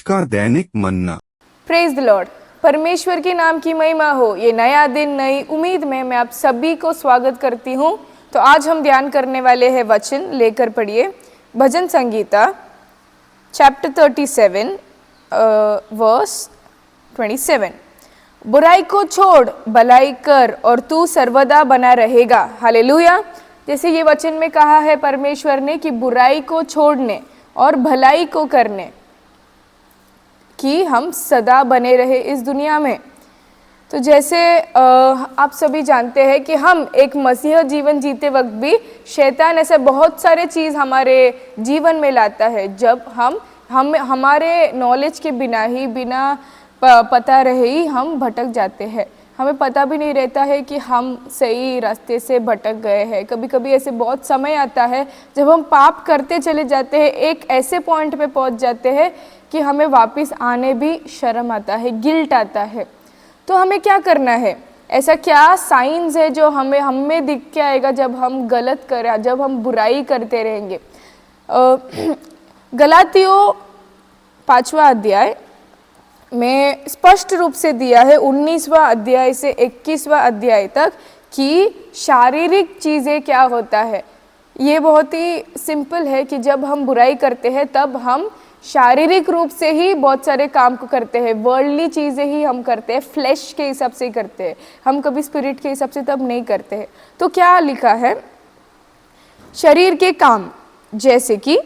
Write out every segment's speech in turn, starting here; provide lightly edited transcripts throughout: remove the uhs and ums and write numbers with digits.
का दैनिक मन्ना। Praise the Lord. परमेश्वर के नाम की महिमा हो। ये नया दिन, नई उम्मीद में मैं आप सभी को स्वागत करती हूँ। तो आज हम ध्यान करने वाले हैं वचन, लेकर पढ़िए भजन संगीता चैप्टर 37 वर्स 27। बुराई को छोड़ भलाई कर और तू सर्वदा बना रहेगा। हालेलुया। जैसे ये वचन में कहा है परमेश्वर ने कि बुराई को छोड़ने और भलाई को करने कि हम सदा बने रहे इस दुनिया में। तो जैसे आप सभी जानते हैं कि हम एक मसीह जीवन जीते वक्त भी शैतान ऐसे बहुत सारे चीज़ हमारे जीवन में लाता है, जब हम हमारे नॉलेज के बिना ही, बिना पता रहे ही हम भटक जाते हैं। हमें पता भी नहीं रहता है कि हम सही रास्ते से भटक गए हैं। कभी कभी ऐसे बहुत समय आता है जब हम पाप करते चले जाते हैं, एक ऐसे पॉइंट पे पहुंच जाते हैं कि हमें वापस आने भी शर्म आता है, गिल्ट आता है। तो हमें क्या करना है? ऐसा क्या साइंस है जो हमें दिख के आएगा जब हम गलत करें, जब हम बुराई करते रहेंगे? गलातियों 5वां अध्याय में स्पष्ट रूप से दिया है 19वां अध्याय से 21वां अध्याय तक कि शारीरिक चीज़ें क्या होता है। ये बहुत ही सिंपल है कि जब हम बुराई करते हैं तब हम शारीरिक रूप से ही बहुत सारे काम को करते हैं, वर्ल्डली चीज़ें ही हम करते हैं, फ्लैश के हिसाब से ही करते हैं, हम कभी स्पिरिट के हिसाब से तब नहीं करते हैं। तो क्या लिखा है? शरीर के काम जैसे कि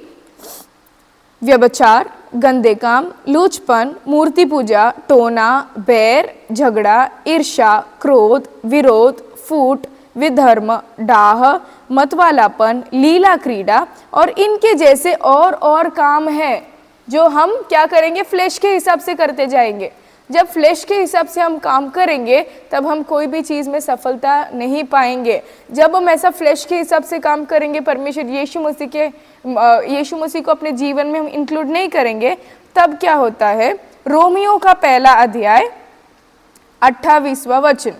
व्यभिचार, गंदे काम, लूचपन, मूर्ति पूजा, टोना, बैर, झगड़ा, ईर्ष्या, क्रोध, विरोध, फूट, विधर्म, डाह, मतवालापन, लीला क्रीड़ा और इनके जैसे और काम हैं जो हम क्या करेंगे? फ्लैश के हिसाब से करते जाएंगे। जब फ्लैश के हिसाब से हम काम करेंगे तब हम कोई भी चीज़ में सफलता नहीं पाएंगे। जब हम ऐसा फ्लैश के हिसाब से काम करेंगे, परमेश्वर यीशु मसीह को अपने जीवन में हम इंक्लूड नहीं करेंगे, तब क्या होता है? रोमियो का 1 अध्याय 28वां वचन।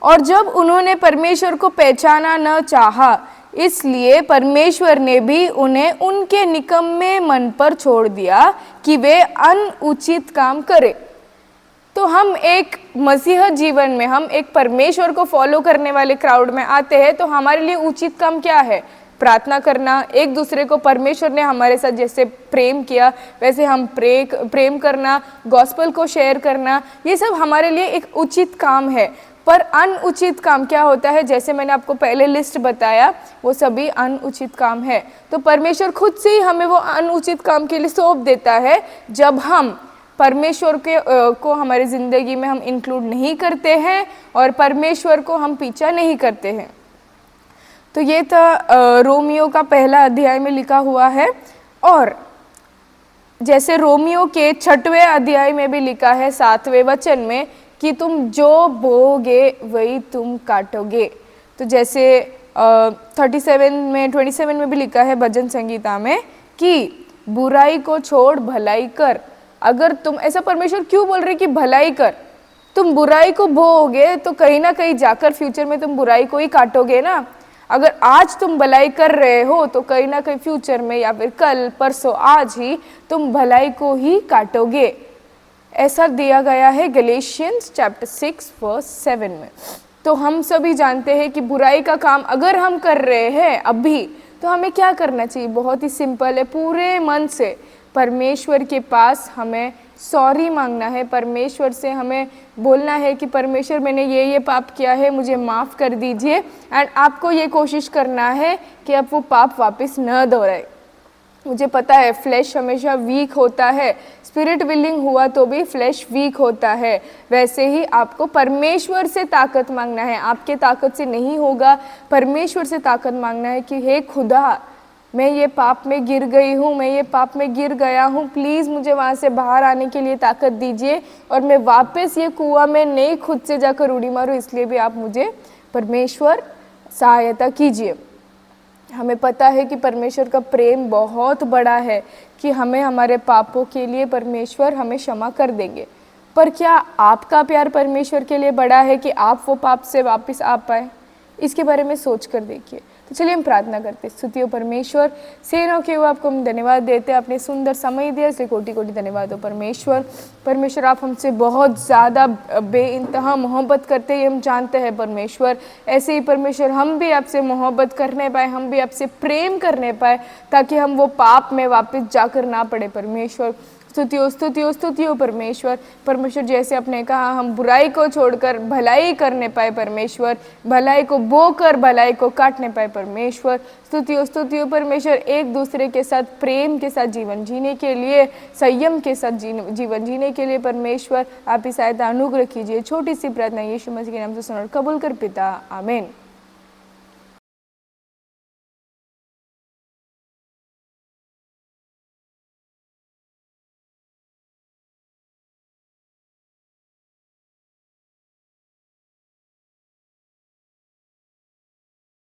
और जब उन्होंने परमेश्वर को पहचाना न चाहा, इसलिए परमेश्वर ने भी उन्हें उनके निकम्मे मन पर छोड़ दिया कि वे अनुचित काम करें। तो हम एक मसीह जीवन में, हम एक परमेश्वर को फॉलो करने वाले क्राउड में आते हैं, तो हमारे लिए उचित काम क्या है? प्रार्थना करना, एक दूसरे को परमेश्वर ने हमारे साथ जैसे प्रेम किया वैसे हम प्रेम करना, गॉस्पेल को शेयर करना, ये सब हमारे लिए एक उचित काम है। पर अनुचित काम क्या होता है? जैसे मैंने आपको पहले लिस्ट बताया, वो सभी अनुचित काम है। तो परमेश्वर खुद से ही हमें वो अनुचित काम के लिए सौंप देता है जब हम परमेश्वर को हमारी ज़िंदगी में हम इंक्लूड नहीं करते हैं और परमेश्वर को हम पीछा नहीं करते हैं। तो ये था रोमियो का 1 अध्याय में लिखा हुआ है। और जैसे रोमियो के 6वें अध्याय में भी लिखा है 7वें वचन में कि तुम जो बोओगे वही तुम काटोगे। तो जैसे 27 में भी लिखा है भजन संगीता में कि बुराई को छोड़ भलाई कर। अगर तुम, ऐसा परमेश्वर क्यों बोल रहे कि भलाई कर? तुम बुराई को बोओगे तो कहीं ना कहीं जाकर फ्यूचर में तुम बुराई को ही काटोगे ना। अगर आज तुम भलाई कर रहे हो तो कहीं ना कहीं फ्यूचर में या फिर कल परसों आज ही तुम भलाई को ही काटोगे। ऐसा दिया गया है गलेशियंस चैप्टर 6 वर्स 7 में। तो हम सभी जानते हैं कि बुराई का काम अगर हम कर रहे हैं अभी, तो हमें क्या करना चाहिए? बहुत ही सिंपल है, पूरे मन से परमेश्वर के पास हमें सॉरी मांगना है। परमेश्वर से हमें बोलना है कि परमेश्वर मैंने ये पाप किया है, मुझे माफ़ कर दीजिए। एंड आपको ये कोशिश करना है कि आप वो पाप वापस न दोहराए। मुझे पता है फ्लैश हमेशा वीक होता है, स्पिरिट विलिंग हुआ तो भी फ्लैश वीक होता है। वैसे ही आपको परमेश्वर से ताकत मांगना है, आपके ताकत से नहीं होगा। परमेश्वर से ताकत मांगना है कि हे खुदा, मैं ये पाप में गिर गई हूँ, मैं ये पाप में गिर गया हूँ, प्लीज़ मुझे वहाँ से बाहर आने के लिए ताकत दीजिए और मैं वापस ये कुआं में नहीं खुद से जाकर उड़ी मारूँ। इसलिए भी आप मुझे परमेश्वर सहायता कीजिए। हमें पता है कि परमेश्वर का प्रेम बहुत बड़ा है कि हमें हमारे पापों के लिए परमेश्वर हमें क्षमा कर देंगे। पर क्या आपका प्यार परमेश्वर के लिए बड़ा है कि आप वो पाप से वापस आ पाए? इसके बारे में सोच कर देखिए। तो चलिए हम प्रार्थना करते हैं। स्तुति हो परमेश्वर, सेनाओं के हुआ आपको हम धन्यवाद देते हैं, अपने सुंदर समय दिया इसलिए कोटि कोटि धन्यवाद हो परमेश्वर। परमेश्वर आप हमसे बहुत ज़्यादा बेइंतहा मोहब्बत करते हैं, हम जानते हैं परमेश्वर। ऐसे ही परमेश्वर हम भी आपसे मोहब्बत करने पाए, हम भी आपसे प्रेम करने पाए, ताकि हम वो पाप में वापस जाकर ना पड़े परमेश्वर। स्तुति हो, स्तुति हो, स्तुति हो परमेश्वर। परमेश्वर जैसे आपने कहा हम बुराई को छोड़कर भलाई करने पाए परमेश्वर, भलाई को बोकर भलाई को काटने पाए परमेश्वर। स्तुति हो परमेश्वर। एक दूसरे के साथ प्रेम के साथ जीवन जीने के लिए, संयम के साथ जीवन जीने के लिए परमेश्वर आप ही सहायता अनुग्रह कीजिए। छोटी सी प्रार्थना यीशु मसीह के नाम से सुन और कबूल कर पिता, आमीन।